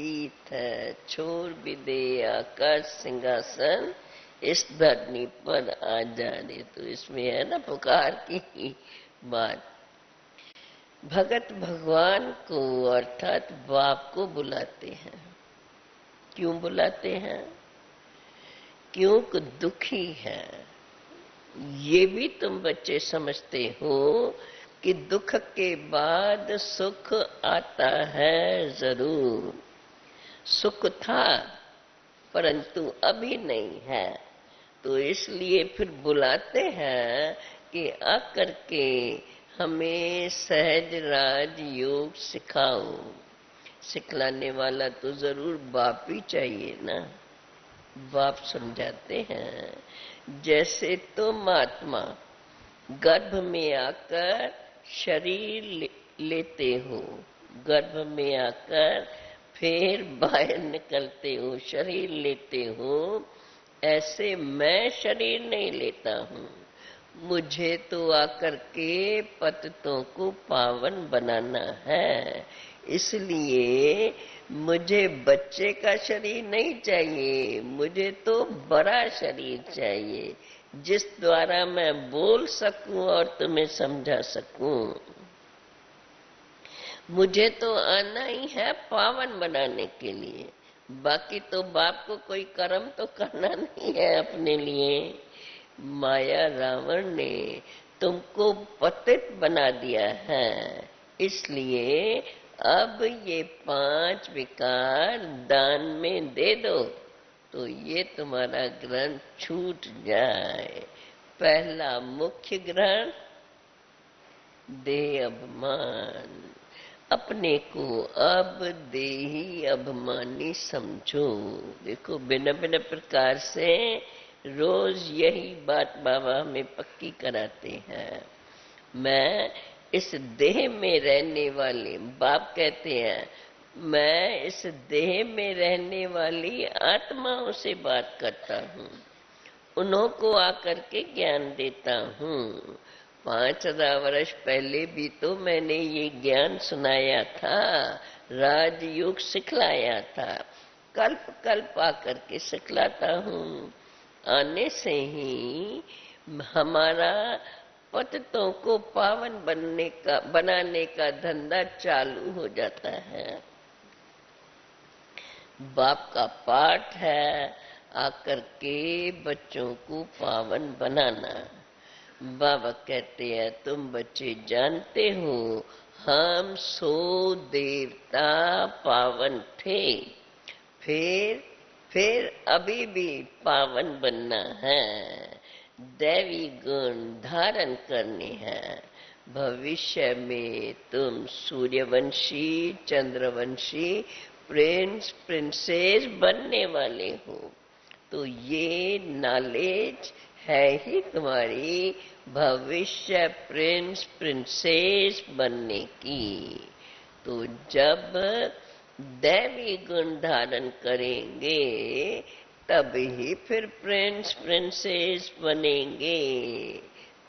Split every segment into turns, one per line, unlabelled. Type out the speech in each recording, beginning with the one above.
गीत है, छोड़ भी दे आकाश सिंहासन, इस धरनी पर आ जाने। तो इसमें है ना पुकार की बात। भगत भगवान को अर्थात बाप को बुलाते हैं। क्यों बुलाते हैं? क्योंकि दुखी है। ये भी तुम बच्चे समझते हो कि दुख के बाद सुख आता है जरूर। सुख था परंतु अभी नहीं है, तो इसलिए फिर बुलाते हैं कि आकर के हमें सहज राज योग सिखाओ। सिखलाने वाला तो जरूर बाप ही चाहिए ना। बाप समझाते हैं, जैसे तुम आत्मा गर्भ में आकर शरीर लेते हो, गर्भ में आकर फिर बाहर निकलते हो, शरीर लेते हो, ऐसे मैं शरीर नहीं लेता हूँ। मुझे तो आकर के पतितों को पावन बनाना है। इसलिए मुझे बच्चे का शरीर नहीं चाहिए, मुझे तो बड़ा शरीर चाहिए, जिस द्वारा मैं बोल सकूं और तुम्हें समझा सकूं। मुझे तो आना ही है पावन बनाने के लिए। बाकी तो बाप को कोई कर्म तो करना नहीं है अपने लिए। माया रावण ने तुमको पतित बना दिया है, इसलिए अब ये 5 विकार दान में दे दो तो ये तुम्हारा ग्रहण छूट जाए। पहला मुख्य ग्रहण देह अभिमान। अपने को अब देही अभिमानी समझो। देखो भिन्न भिन्न प्रकार से रोज यही बात बाबा हमें पक्की कराते हैं। मैं इस देह में रहने वाले, बाप कहते हैं मैं इस देह में रहने वाली आत्माओं से बात करता हूँ, उन्हों को आकर के ज्ञान देता हूँ। 5000 वर्ष पहले भी तो मैंने ये ज्ञान सुनाया था, राजयोग सिखलाया था, कल्प कल्प आकर के सिखलाता हूँ। आने से ही हमारा पतितों को पावन बनाने का धंधा चालू हो जाता है। बाप का पाठ है आकर के बच्चों को पावन बनाना। बाबा कहते हैं तुम बच्चे जानते हो हम 100 देवता पावन थे, फिर अभी भी पावन बनना है, दैवी गुण धारण करने हैं। भविष्य में तुम सूर्यवंशी चंद्रवंशी प्रिंस प्रिंसेस बनने वाले हो। तो ये नॉलेज है ही तुम्हारी भविष्य प्रिंस प्रिंसेस बनने की। तो जब दैवी गुण धारण करेंगे तब ही फिर प्रिंस प्रिंसेस बनेंगे।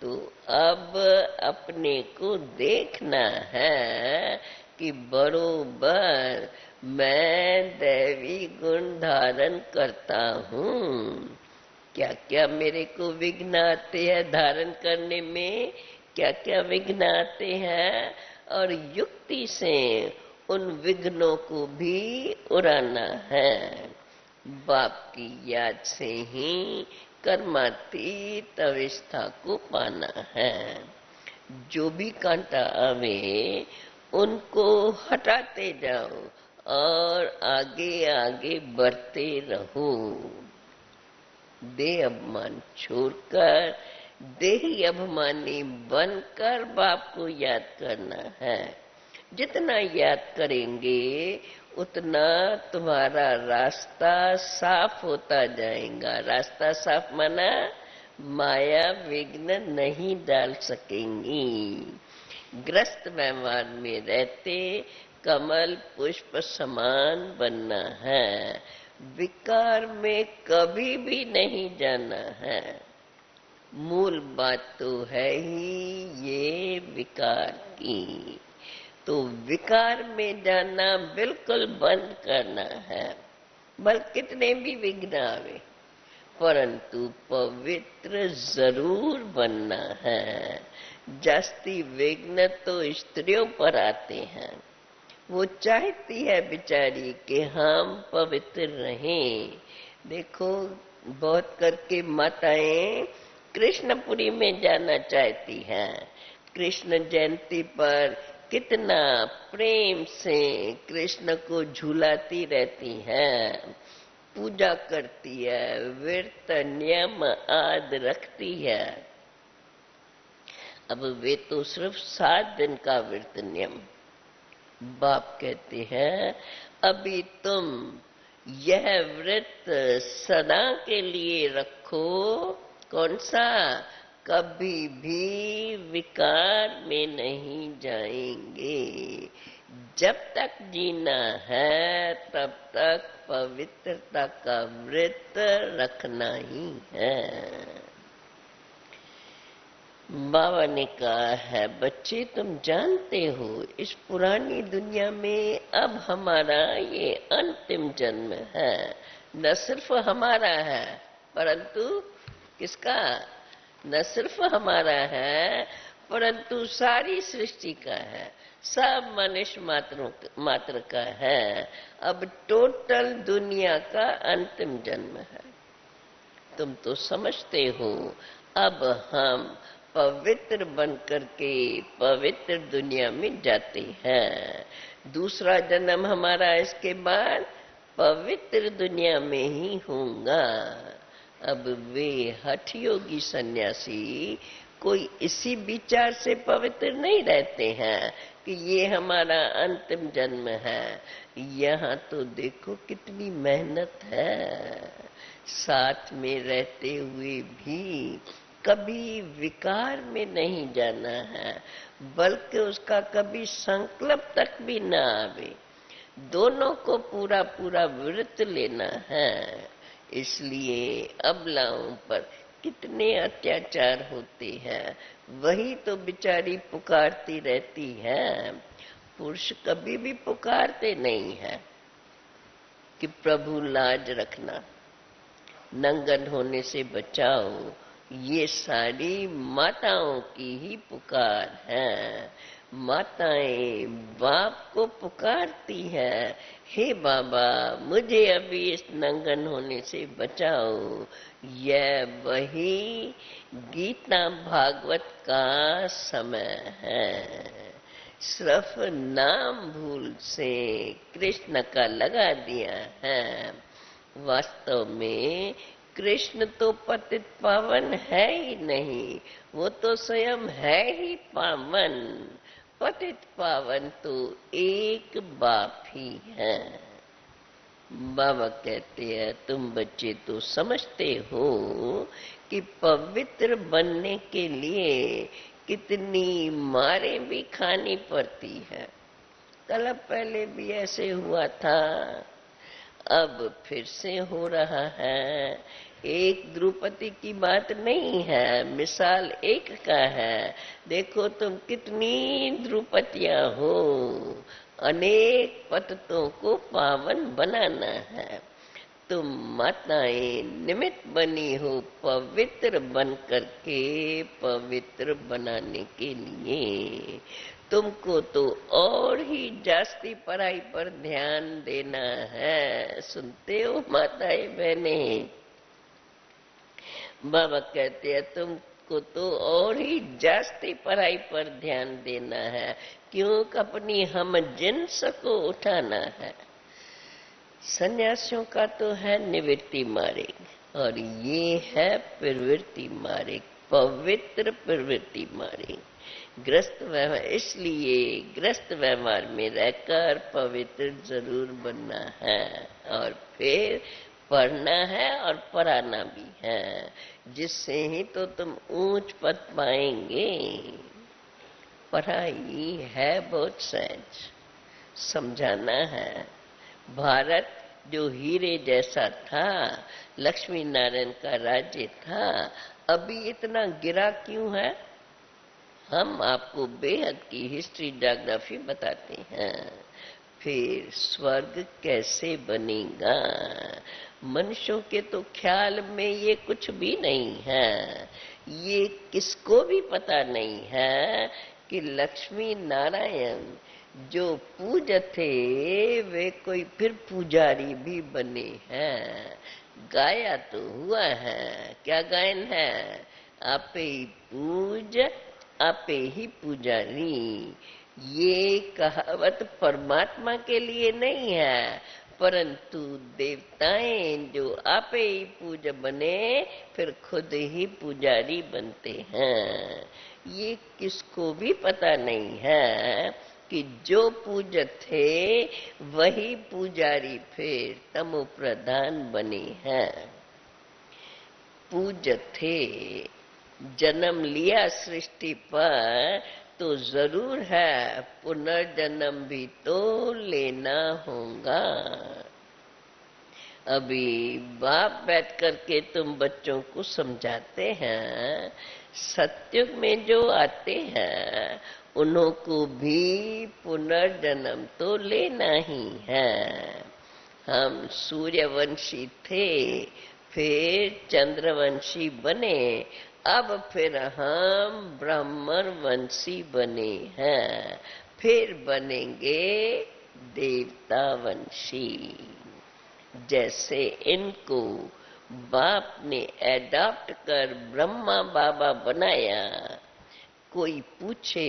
तो अब अपने को देखना है कि बरोबर मैं दैवी गुण धारण करता हूँ। क्या क्या मेरे को विघ्न आते हैं धारण करने में, क्या क्या विघ्न आते हैं, और युक्ति से उन विघ्नों को भी उड़ाना है। बाप की याद से ही कर्मातीत अवस्था को पाना है। जो भी कांटा आवे उनको हटाते जाओ और आगे आगे बढ़ते रहो। देह अभिमान छोड़कर देही अभिमानी बनकर बाप को याद करना है। जितना याद करेंगे उतना तुम्हारा रास्ता साफ होता जाएगा। रास्ता साफ माना माया विघ्न नहीं डाल सकेंगी। ग्रस्त व्यवहार में रहते कमल पुष्प समान बनना है, विकार में कभी भी नहीं जाना है। मूल बात तो है ही ये विकार की। तो विकार में जाना बिल्कुल बंद करना है। भले कितने भी विघ्न आवे, परंतु पवित्र जरूर बनना है। जास्ती विघ्न तो स्त्रियों पर आते हैं। वो चाहती है बेचारी कि हम पवित्र रहें। देखो, बहुत करके माताएं कृष्णपुरी में जाना चाहती हैं। कृष्ण जयंती पर कितना प्रेम से कृष्ण को झूलाती रहती हैं, पूजा करती है, व्रत नियम आदि रखती है। अब वे तो सिर्फ 7 दिन का व्रत नियम। बाप कहते हैं अभी तुम यह व्रत सदा के लिए रखो। कौन सा? कभी भी विकार में नहीं जाएंगे। जब तक जीना है तब तक पवित्रता का व्रत रखना ही है। बाबा ने कहा है, बच्चे तुम जानते हो इस पुरानी दुनिया में अब हमारा ये अंतिम जन्म है। न सिर्फ हमारा है, परंतु किसका? न सिर्फ हमारा है, परंतु सारी सृष्टि का है, सब मनुष्य मात्र का है। अब टोटल दुनिया का अंतिम जन्म है। तुम तो समझते हो अब हम पवित्र बन करके पवित्र दुनिया में जाते हैं। दूसरा जन्म हमारा इसके बाद पवित्र दुनिया में ही होगा। अब वे हठ योगी सन्यासी कोई इसी विचार से पवित्र नहीं रहते हैं कि ये हमारा अंतिम जन्म है। यहाँ तो देखो कितनी मेहनत है। साथ में रहते हुए भी कभी विकार में नहीं जाना है, बल्कि उसका कभी संकल्प तक भी न आवे। दोनों को पूरा पूरा व्रत लेना है। इसलिए अबलाओं पर कितने अत्याचार होते हैं, वही तो बेचारी पुकारती रहती है। पुरुष कभी भी पुकारते नहीं है कि प्रभु लाज रखना, नंगन होने से बचाओ। ये सारी माताओं की ही पुकार है। माताएं बाप को पुकारती है, हे बाबा मुझे अभी इस नंगन होने से बचाओ। यह वही गीता भागवत का समय है। सिर्फ नाम भूल से कृष्ण का लगा दिया है। वास्तव में कृष्ण तो पतित पावन है ही नहीं, वो तो स्वयं है ही पावन। पतित पावन तो एक बाप ही है। बाबा कहते हैं तुम बच्चे तो समझते हो कि पवित्र बनने के लिए कितनी मारें भी खानी पड़ती है। कल पहले भी ऐसे हुआ था, अब फिर से हो रहा है। एक द्रौपदी की बात नहीं है, मिसाल एक का है। देखो तुम कितनी द्रौपदियां हो, अनेक पतितों को पावन बनाना है। तुम माताएं निमित्त बनी हो पवित्र बन करके पवित्र बनाने के लिए। तुमको तो और ही जास्ती पढ़ाई पर ध्यान देना है। सुनते हो माताएं बहने? बाबा कहते हैं तुमको तो और ही जास्ती पढ़ाई पर ध्यान देना है। क्यों? अपनी हम जिन्स को उठाना है। सन्यासियों का तो है निवृत्ति मार्ग, और ये है प्रवृत्ति मार्ग, पवित्र प्रवृत्ति मार्ग। ग्रस्त व्यवहार, इसलिए ग्रस्त व्यवहार में रहकर पवित्र जरूर बनना है, और फिर पढ़ना है और पढ़ाना भी है, जिससे ही तो तुम ऊंच पद पाएंगे। पढ़ाई है बहुत सहज, समझाना है। भारत जो हीरे जैसा था, लक्ष्मी नारायण का राज्य था, अभी इतना गिरा क्यों है? हम आपको बेहद की हिस्ट्री ज्योग्राफी बताते हैं। फिर स्वर्ग कैसे बनेगा? मनुष्यों के तो ख्याल में ये कुछ भी नहीं है। ये किसको भी पता नहीं है कि लक्ष्मी नारायण जो पूज्य थे वे कोई फिर पुजारी भी बने हैं। गाया तो हुआ है, क्या गायन है? आपे ही पूज आपे ही पुजारी। ये कहावत परमात्मा के लिए नहीं है, परंतु देवताएं जो आपे ही पूज बने फिर खुद ही पुजारी बनते हैं। ये किसको भी पता नहीं है कि जो पूज्य थे वही पुजारी फिर तमो प्रधान बने हैं। पूज्य थे, जन्म लिया सृष्टि पर तो जरूर है पुनर्जन्म भी तो लेना होगा। अभी बाप बैठ करके तुम बच्चों को समझाते हैं, सत्युग में जो आते हैं उन्हों को भी पुनर्जन्म तो लेना ही है। हम सूर्यवंशी थे, फिर चंद्रवंशी बने, अब फिर हम ब्राह्मण वंशी बने हैं, फिर बनेंगे देवता वंशी। जैसे इनको बाप ने एडॉप्ट कर ब्रह्मा बाबा बनाया। कोई पूछे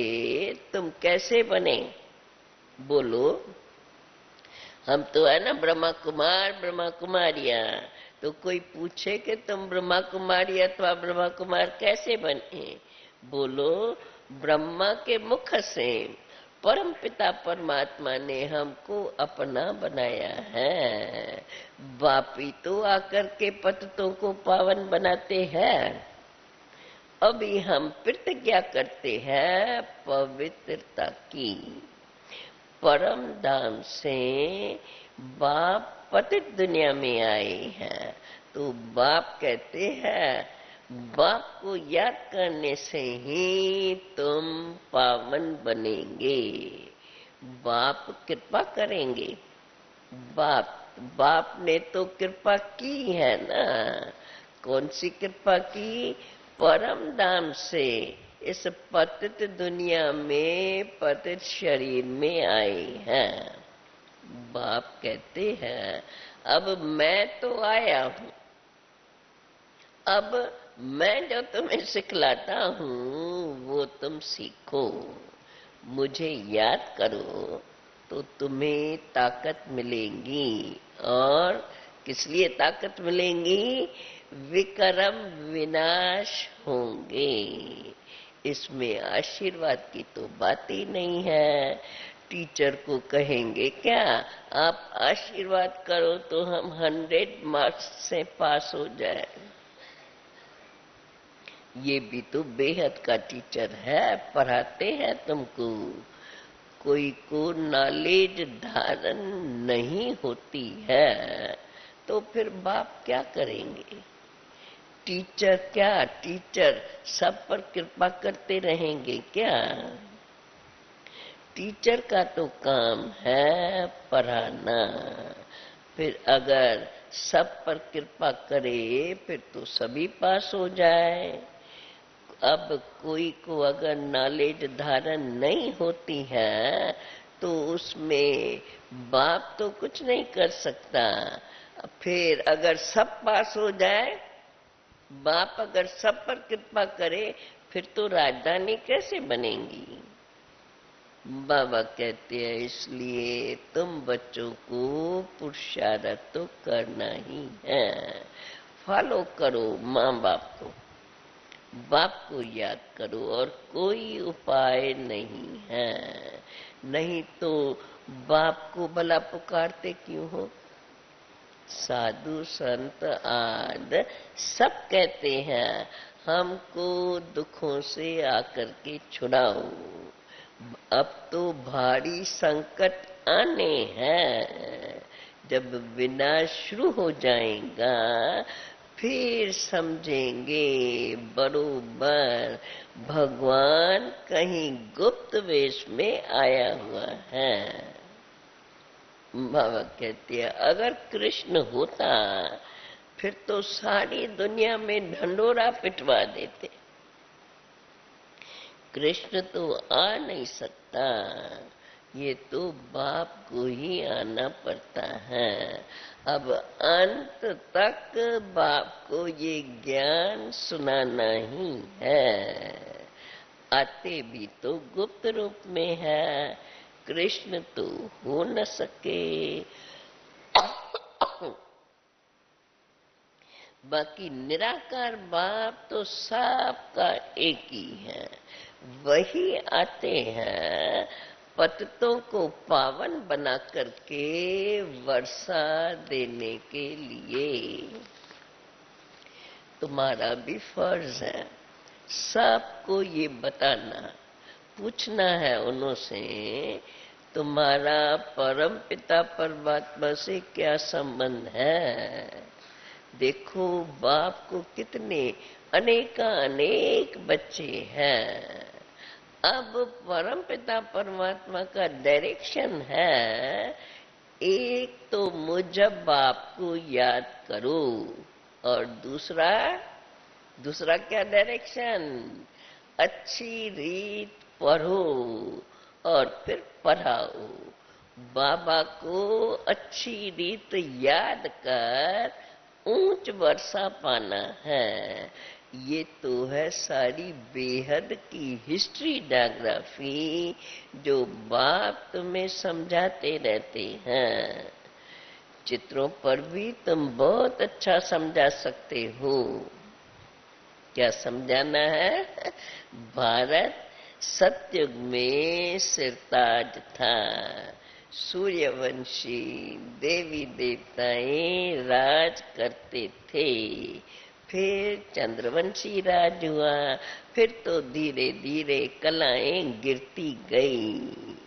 तुम कैसे बने? बोलो, हम तो है ना ब्रह्मा कुमार ब्रह्मा कुमारियां। तो कोई पूछे कि तुम ब्रह्मा कुमारी अथवा ब्रह्मा कुमार कैसे बने? बोलो, ब्रह्मा के मुख से परम पिता परमात्मा ने हमको अपना बनाया है। बापी तो आकर के पतितों को पावन बनाते हैं। अभी हम प्रतिज्ञा करते हैं पवित्रता की। परम धाम से बाप पतित दुनिया में आए हैं, तो बाप कहते हैं बाप को याद करने से ही तुम पावन बनेंगे। बाप कृपा करेंगे। बाप ने तो कृपा की है ना। कौन सी कृपा की? परम धाम से इस पतित दुनिया में पतित शरीर में आए हैं। बाप कहते हैं अब मैं तो आया हूं, अब मैं जो तुम्हें सिखलाता हूं वो तुम सीखो। मुझे याद करो तो तुम्हें ताकत मिलेगी। और किस लिए ताकत मिलेगी? विकर्म विनाश होंगे। इसमें आशीर्वाद की तो बात ही नहीं है। टीचर को कहेंगे क्या आप आशीर्वाद करो तो हम 100 मार्क्स से पास हो जाए? ये भी तो बेहद का टीचर है, पढ़ाते हैं तुमको। कोई को नॉलेज धारण नहीं होती है तो फिर बाप क्या करेंगे? टीचर क्या, टीचर सब पर कृपा करते रहेंगे क्या? टीचर का तो काम है पढ़ाना। फिर अगर सब पर कृपा करे फिर तो सभी पास हो जाए। अब कोई को अगर नॉलेज धारण नहीं होती है तो उसमें बाप तो कुछ नहीं कर सकता। फिर अगर सब पास हो जाए, बाप अगर सब पर कृपा करे फिर तो राजधानी कैसे बनेगी? बाबा कहते हैं इसलिए तुम बच्चों को पुरुषार्थ तो करना ही है। फॉलो करो माँ बाप को, बाप को याद करो और कोई उपाय नहीं है। नहीं तो बाप को भला पुकारते क्यों हो? साधु संत आदि सब कहते हैं हमको दुखों से आकर के छुड़ाओ। अब तो भारी संकट आने हैं। जब विनाश शुरू हो जाएगा फिर समझेंगे बरोबर भगवान कहीं गुप्त वेश में आया हुआ है। बाबा कहती है अगर कृष्ण होता फिर तो सारी दुनिया में ढंढोरा पिटवा देते। कृष्ण तो आ नहीं सकता, ये तो बाप को ही आना पड़ता है। अब अंत तक बाप को ये ज्ञान सुनाना ही है। आते भी तो गुप्त रूप में है, कृष्ण तो हो न सके। बाकी निराकार बाप तो सबका एक ही है, वही आते हैं पतितों को पावन बना करके वर्षा देने के लिए। तुम्हारा भी फर्ज है सबको ये बताना, पूछना है उन्हों से तुम्हारा परम पिता परमात्मा से क्या संबंध है। देखो बाप को कितने अनेक बच्चे हैं। अब परम पिता परमात्मा का डायरेक्शन है, एक तो मुझब बाप को याद करो, और दूसरा क्या डायरेक्शन, अच्छी रीत पढ़ो और फिर पढ़ाओ। बाबा को अच्छी रीत याद कर ऊंच वर्षा पाना है। ये तो है सारी बेहद की हिस्ट्री डायग्राफी जो बाप तुम्हें समझाते रहते हैं। चित्रों पर भी तुम बहुत अच्छा समझा सकते हो। क्या समझाना है? भारत सतयुग में सिरताज था, सूर्यवंशी देवी देवताएं राज करते थे, फिर चंद्रवंशी राज हुआ, फिर तो धीरे धीरे कलाएं गिरती गई।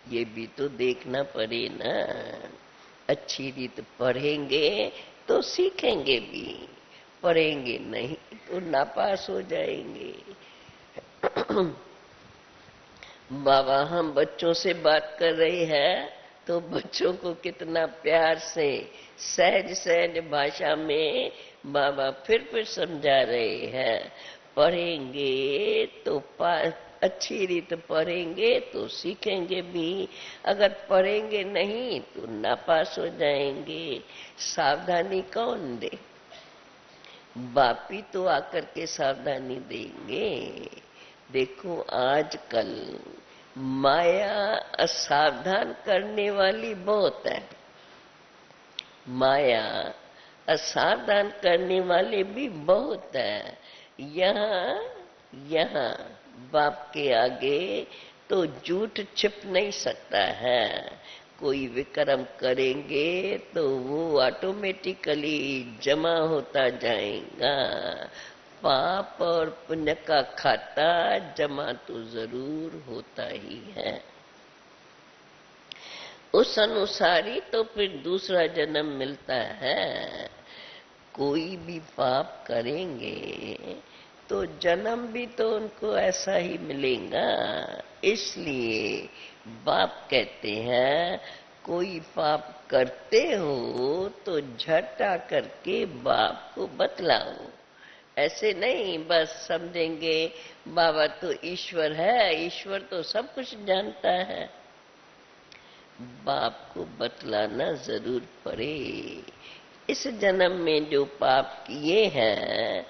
ये भी तो देखना पड़े ना। अच्छी रीत पढ़ेंगे तो सीखेंगे भी, पढ़ेंगे नहीं तो नापास हो जाएंगे। बाबा हम बच्चों से बात कर रहे हैं तो बच्चों को कितना प्यार से सहज सहज भाषा में बाबा फिर समझा रहे हैं। पढ़ेंगे तो अच्छी रीत पढ़ेंगे तो सीखेंगे भी, अगर पढ़ेंगे नहीं तो नापास हो जाएंगे। सावधानी कौन दे? बाप ही तो आकर के सावधानी देंगे। देखो आजकल माया असावधान करने वाली बहुत है, माया असावधान करने वाले भी बहुत है। यहाँ बाप के आगे तो झूठ छिप नहीं सकता है। कोई विक्रम करेंगे तो वो ऑटोमेटिकली जमा होता जाएगा। पाप और पुण्य का खाता जमा तो जरूर होता ही है। उस अनुसार ही तो फिर दूसरा जन्म मिलता है। कोई भी पाप करेंगे तो जन्म भी तो उनको ऐसा ही मिलेगा। इसलिए बाप कहते हैं कोई पाप करते हो तो झट आकर के बाप को बतलाओ। ऐसे नहीं बस समझेंगे बाबा तो ईश्वर है, ईश्वर तो सब कुछ जानता है। बाप को बतलाना जरूर पड़े। इस जन्म में जो पाप किए हैं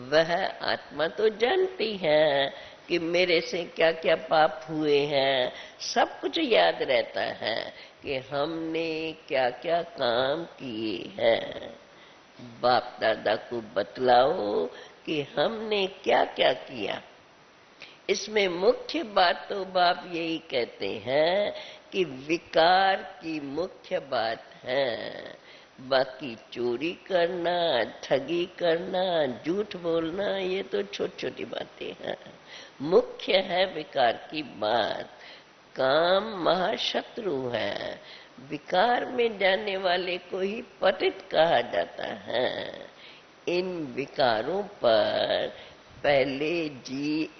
वह आत्मा तो जानती है कि मेरे से क्या क्या पाप हुए हैं। सब कुछ याद रहता है कि हमने क्या क्या काम किए हैं। बाप दादा को बतलाओ कि हमने क्या क्या किया। इसमें मुख्य बात तो बाप यही कहते हैं कि विकार की मुख्य बात है। बाकी चोरी करना, ठगी करना, झूठ बोलना ये तो छोटी छोटी बातें हैं। मुख्य है विकार की बात। काम महाशत्रु है। विकार में जाने वाले को ही पतित कहा जाता है। इन विकारों पर पहले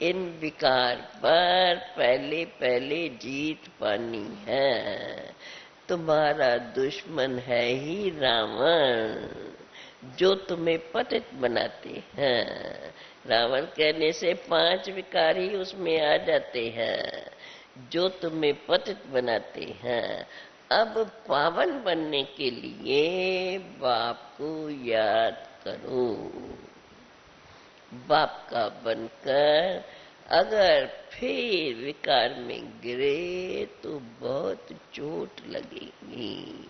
इन विकार पर पहले जीत पानी है। तुम्हारा दुश्मन है ही रावण, जो तुम्हें पतित बनाते हैं। रावण कहने से 5 विकार ही उसमें आ जाते हैं, जो तुम्हें पतित बनाते हैं। अब पावन बनने के लिए बाप को याद करो। बाप का बनकर अगर फिर विकार में गिरे तो बहुत चोट लगेगी।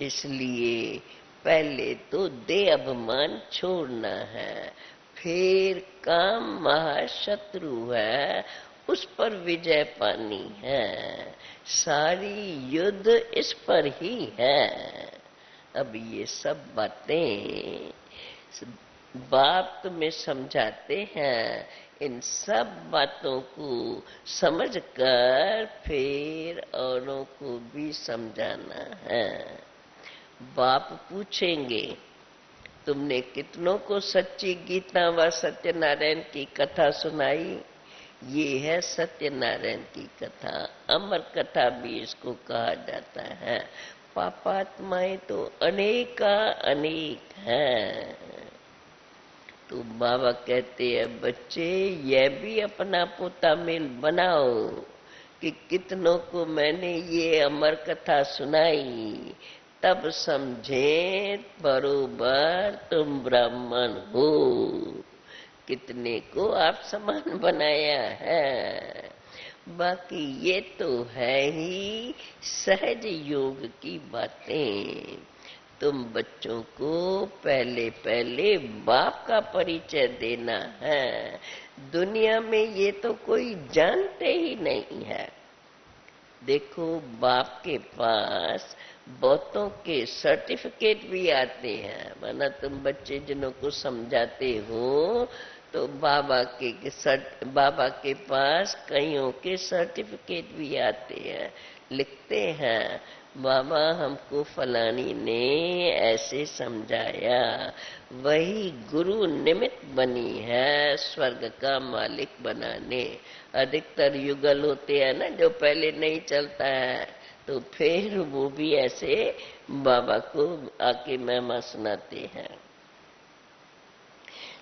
इसलिए पहले तो देह अभिमान छोड़ना है, फिर काम महाशत्रु है, उस पर विजय पानी है। सारी युद्ध इस पर ही है। अब ये सब बातें बाप तुम्हें समझाते हैं। इन सब बातों को समझकर फिर औरों को भी समझाना है। बाप पूछेंगे, तुमने कितनों को सच्ची गीता व सत्यनारायण की कथा सुनाई? ये है सत्यनारायण की कथा, अमर कथा भी इसको कहा जाता है। पापात्माएं तो अनेका अनेक हैं। तो बाबा कहते हैं, बच्चे ये भी अपना पोता मेल बनाओ कि कितनों को मैंने ये अमर कथा सुनाई, तब समझे बरोबर तुम ब्राह्मण हो। कितने को आप समान बनाया है। बाकी ये तो है ही सहज योग की बातें। तुम बच्चों को पहले पहले बाप का परिचय देना है। दुनिया में ये तो कोई जानते ही नहीं है। देखो, बाप के पास बहुतों के सर्टिफिकेट भी आते हैं। माना तुम बच्चे जिन्हों को समझाते हो तो बाबा के पास कईयों के सर्टिफिकेट भी आते हैं। लिखते हैं, बाबा हमको फलानी ने ऐसे समझाया। वही गुरु निमित्त बनी है स्वर्ग का मालिक बनाने। अधिकतर युगल होते हैं ना, जो पहले नहीं चलता है, तो फिर वो भी ऐसे बाबा को आके महिमा सुनाते हैं।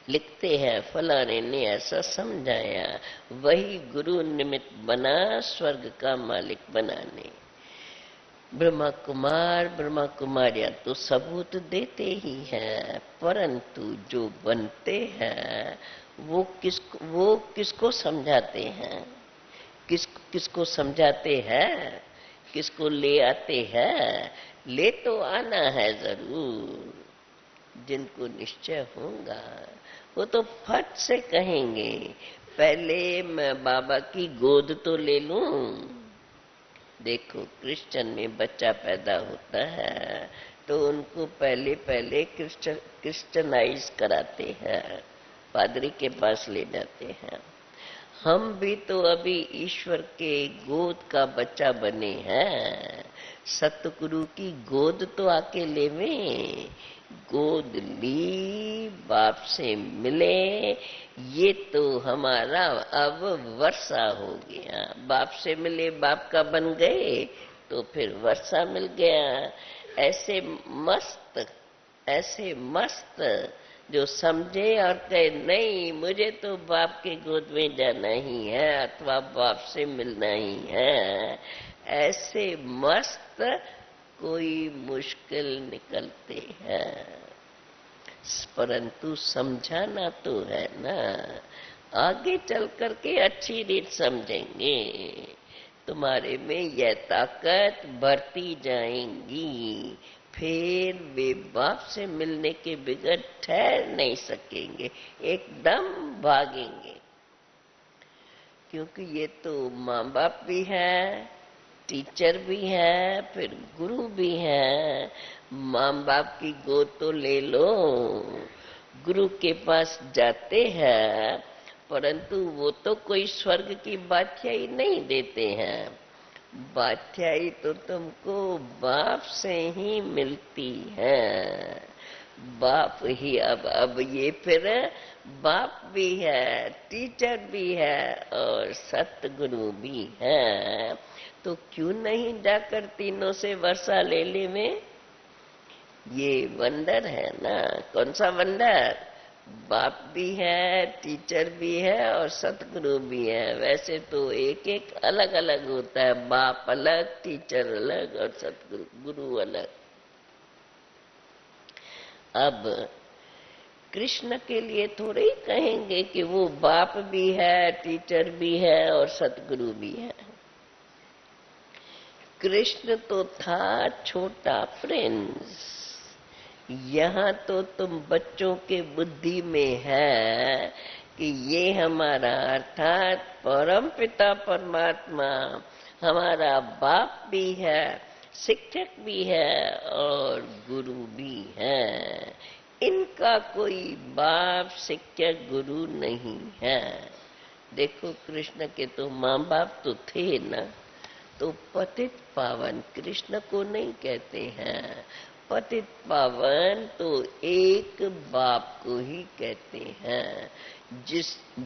लिखते हैं, फलाने ने ऐसा समझाया, वही गुरु निमित्त बना स्वर्ग का मालिक बनाने। ब्रह्मा कुमार ब्रह्मा कुमारियां तो सबूत देते ही हैं, परंतु जो बनते हैं वो किसको समझाते हैं? किसको समझाते हैं? किसको ले आते हैं? ले तो आना है जरूर। जिनको निश्चय होगा वो तो फट से कहेंगे, पहले मैं बाबा की गोद तो ले लूं। देखो, क्रिश्चियन में बच्चा पैदा होता है तो उनको पहले पहले क्रिश्चियनाइज कराते हैं, पादरी के पास ले जाते हैं। हम भी तो अभी ईश्वर के गोद का बच्चा बने हैं। सतगुरु की गोद तो आके लेवें। गोद ली, बाप से मिले, ये तो हमारा अब वर्षा हो गया। बाप से मिले, बाप का बन गए तो फिर वर्षा मिल गया। ऐसे मस्त जो समझे और कहे नहीं मुझे तो बाप के गोद में जाना ही है अथवा बाप से मिलना ही है, ऐसे मस्त कोई मुश्किल निकलते हैं। परंतु समझाना तो है ना, आगे चल करके अच्छी रीत समझेंगे। तुम्हारे में यह ताकत बढ़ती जाएंगी, फिर वे बाप से मिलने के बगैर ठहर नहीं सकेंगे, एकदम भागेंगे। क्योंकि ये तो माँ बाप भी है, टीचर भी है, फिर गुरु भी है। माँ बाप की गोद तो ले लो, गुरु के पास जाते हैं, परंतु वो तो कोई स्वर्ग की बादशाही नहीं देते हैं। बादशाही तो तुमको बाप से ही मिलती है। बाप ही अब ये फिर बाप भी है, टीचर भी है और सतगुरु भी है। तो क्यों नहीं जाकर तीनों से वर्षा ले ले में? ये वंडर है ना। कौन सा वंडर? बाप भी है, टीचर भी है और सतगुरु भी है। वैसे तो एक एक अलग अलग होता है, बाप अलग, टीचर अलग और सतगुरु गुरु अलग। अब कृष्ण के लिए थोड़े ही कहेंगे कि वो बाप भी है, टीचर भी है और सतगुरु भी है। कृष्ण तो था छोटा प्रिंस। यहाँ तो तुम बच्चों के बुद्धि में है कि ये हमारा अर्थात परम पिता परमात्मा हमारा बाप भी है, शिक्षक भी है और गुरु भी है। इनका कोई बाप शिक्षक गुरु नहीं है। देखो कृष्ण के तो माँ बाप तो थे ना। तो पतित पावन कृष्ण को नहीं कहते हैं, पतित पावन तो एक बाप को ही कहते हैं।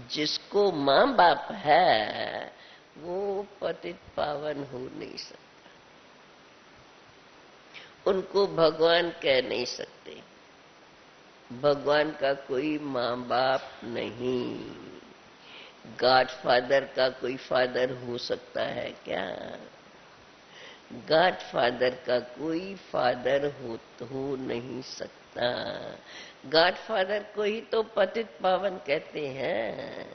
जिसको माँ बाप है वो पतित पावन हो नहीं सकता, उनको भगवान कह नहीं सकते। भगवान का कोई माँ बाप नहीं। गॉडफादर का कोई फादर हो सकता है क्या? गॉडफादर का कोई फादर हो नहीं सकता। गॉडफादर को ही तो पतित पावन कहते हैं,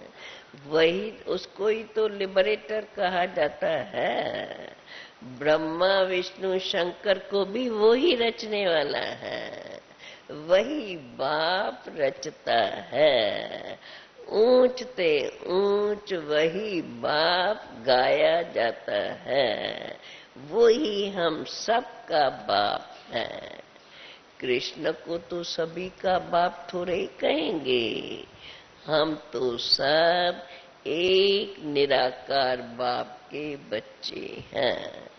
वही उसको ही तो लिबरेटर कहा जाता है। ब्रह्मा विष्णु शंकर को भी वो ही रचने वाला है, वही बाप रचता है। ऊंच ते ऊंच वही बाप गाया जाता है, वो ही हम सबका बाप है। कृष्ण को तो सभी का बाप थोड़े कहेंगे, हम तो सब एक निराकार बाप के बच्चे हैं।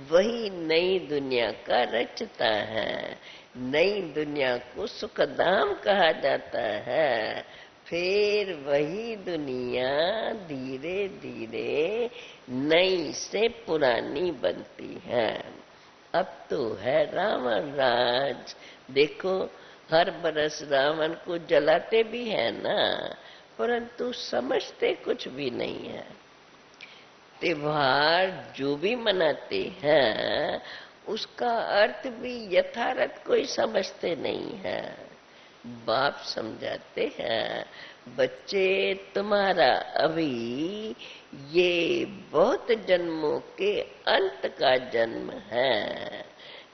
वही नई दुनिया का रचता है। नई दुनिया को सुखधाम कहा जाता है। फिर वही दुनिया धीरे धीरे नई से पुरानी बनती है। अब तो है रावण राज। देखो हर बरस रावण को जलाते भी है ना, परंतु समझते कुछ भी नहीं है। त्योहार जो भी मनाते हैं उसका अर्थ भी यथार्थ कोई समझते नहीं है। बाप समझाते हैं, बच्चे तुम्हारा अभी ये बहुत जन्मों के अंत का जन्म है।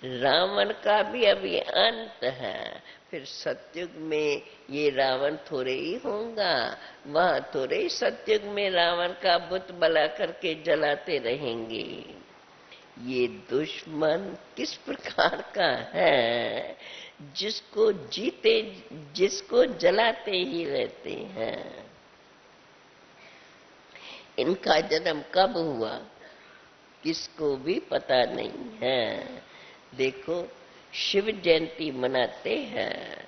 रावण का भी अभी अंत है। फिर सतयुग में ये रावण थोड़े ही होगा, वहां थोड़े ही सतयुग में रावण का बुत बना करके जलाते रहेंगे। ये दुश्मन किस प्रकार का है, जिसको जलाते ही रहते हैं। इनका जन्म कब हुआ किसको भी पता नहीं है। देखो शिव जयंती मनाते हैं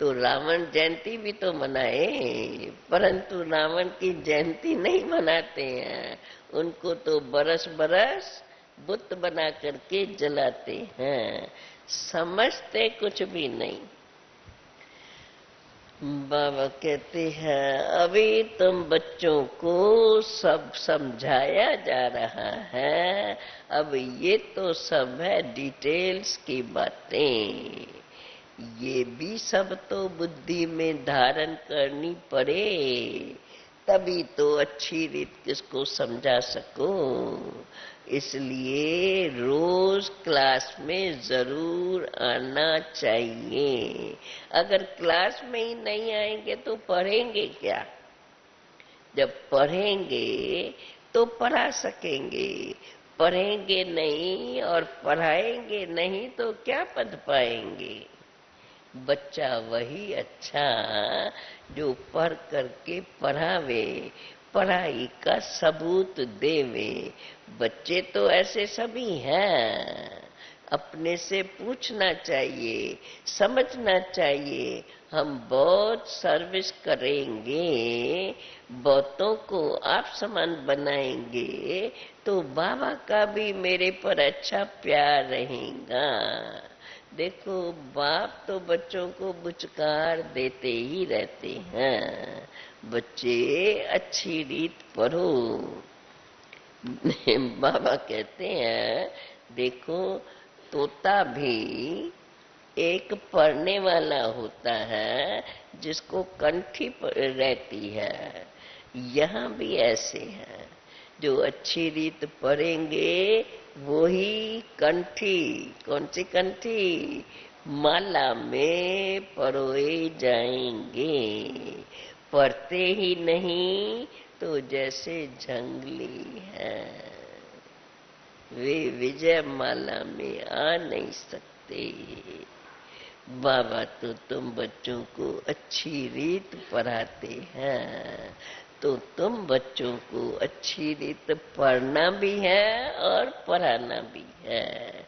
तो रावण जयंती भी तो मनाए, परंतु रावण की जयंती नहीं मनाते हैं। उनको तो बरस बरस बुत बना करके जलाते हैं, समझते कुछ भी नहीं। बाबा कहते हैं अभी तुम बच्चों को सब समझाया जा रहा है, अब ये तो सब है डिटेल्स की बातें। ये भी सब तो बुद्धि में धारण करनी पड़े, तभी तो अच्छी रीत किसको समझा सको। इसलिए रोज क्लास में जरूर आना चाहिए। अगर क्लास में ही नहीं आएंगे तो पढ़ेंगे क्या? जब पढ़ेंगे तो पढ़ा सकेंगे, पढ़ेंगे नहीं और पढ़ाएंगे नहीं तो क्या पढ़ पाएंगे। बच्चा वही अच्छा जो पढ़ करके पढ़ावे, पढ़ाई का सबूत देवे। बच्चे तो ऐसे सभी हैं। अपने से पूछना चाहिए, समझना चाहिए। हम बहुत सर्विस करेंगे, बहुतों को आप समान बनाएंगे, तो बाबा का भी मेरे पर अच्छा प्यार रहेगा। देखो, बाप तो बच्चों को बुचकार देते ही रहते हैं, बच्चे अच्छी रीत पढ़ो। बाबा कहते हैं, देखो, तोता भी एक पढ़ने वाला होता है जिसको कंठी रहती है। यहाँ भी ऐसे है, जो अच्छी रीत पढ़ेंगे वो ही कंठी, कौन सी कंठी, माला में परोए जाएंगे। पढ़ते ही नहीं तो जैसे जंगली है, वे विजय माला में आ नहीं सकते। बाबा तो तुम बच्चों को अच्छी रीत पढ़ाते हैं, तो तुम बच्चों को अच्छी रीत पढ़ना भी है और पढ़ाना भी है।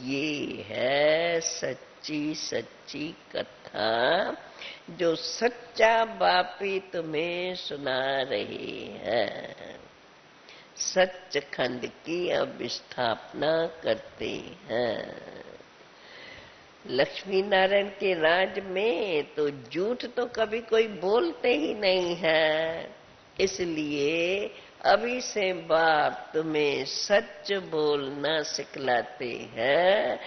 ये है सच्ची सच्ची कथा, जो सच्चा बापी तुम्हें सुना रहे हैं। सचखंड की अब स्थापना करते हैं। लक्ष्मी नारायण के राज में तो झूठ तो कभी कोई बोलते ही नहीं है, इसलिए अभी से बाप तुम्हें सच बोलना सिखलाते हैं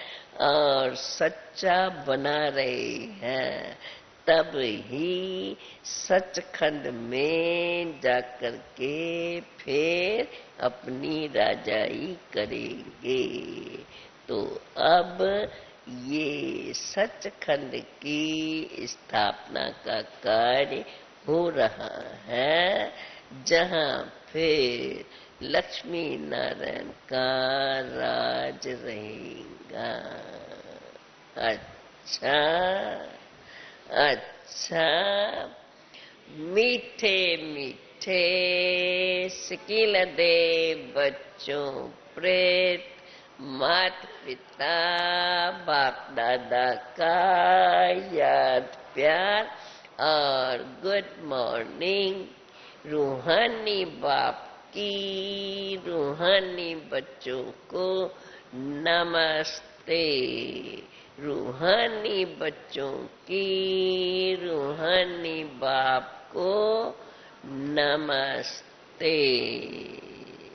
और सच्चा बना रहे हैं। तब ही सचखंड में जाकर के फिर अपनी राजाई करेंगे। तो अब ये सचखंड की स्थापना का कार्य हो रहा है, जहाँ फिर लक्ष्मी नारायण का राज रहेगा। अच्छा अच्छा, मीठे मीठे सिकिल दे बच्चों प्रेत, माता पिता बाप दादा का याद प्यार और गुड मॉर्निंग। रूहानी बाप की रूहानी बच्चों को नमस्ते। रूहानी बच्चों की रूहानी बाप को नमस्ते।